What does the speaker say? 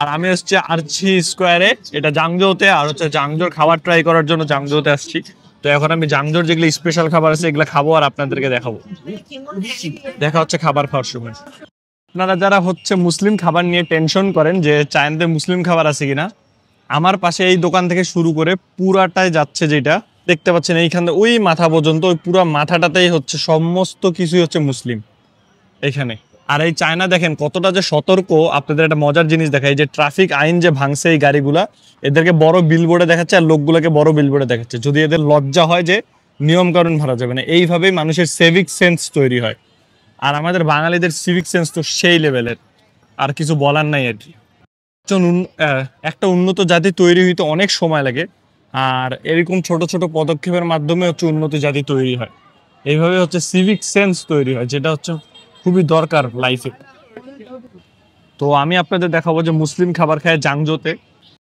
আর আমি হচ্ছে আরচি স্কোয়ারে, এটা জাংজোতে, আর হচ্ছে জাংজোর খাবার ট্রাই করার জন্য জাংজোতে আসছি। তো এখন আমি জাংজোর যেগুলো স্পেশাল খাবার আছে এগুলো খাবো আর আপনাদেরকে দেখাবো। দেখা হচ্ছে খাবার খাওয়ার সময়। আপনারা যারা হচ্ছে মুসলিম খাবার নিয়ে টেনশন করেন যে চায়নাতে মুসলিম খাবার আছে কিনা, আমার পাশে এই দোকান থেকে শুরু করে পুরাটাই যাচ্ছে, যেটা দেখতে পাচ্ছেন এইখানে ওই মাথা পর্যন্ত, ওই পুরো মাথাটাতেই হচ্ছে সমস্ত কিছুই হচ্ছে মুসলিম এখানে। আর এই চায়না দেখেন কতটা যে সতর্ক, আপনাদের একটা মজার জিনিস দেখায়, যে ট্রাফিক আইন যে ভাঙছে এই গাড়িগুলা, এদেরকে বড় বিলবোর্ডে দেখাচ্ছে আর লোকগুলোকে বড় বিলবোর্ডে দেখাচ্ছে, যদি এদের লজ্জা হয় যে নিয়ম কানুন ভাড়া যাবে না। এইভাবেই মানুষের সিভিক সেন্স তৈরি হয়। আর আমাদের বাঙালিদের সিভিক সেন্স তো সেই লেভেলের, আর কিছু বলার নাই আর কি। একটা উন্নত জাতি তৈরি হইতে অনেক সময় লাগে, আর এরকম ছোট ছোট পদক্ষেপের মাধ্যমে হচ্ছে উন্নত জাতি তৈরি হয়। এইভাবে হচ্ছে সিভিক সেন্স তৈরি হয়, যেটা হচ্ছে খুবই দরকার লাইফে। তো আমি আপনাদের দেখাবো যে মুসলিম খাবার খায় জাংজোতে।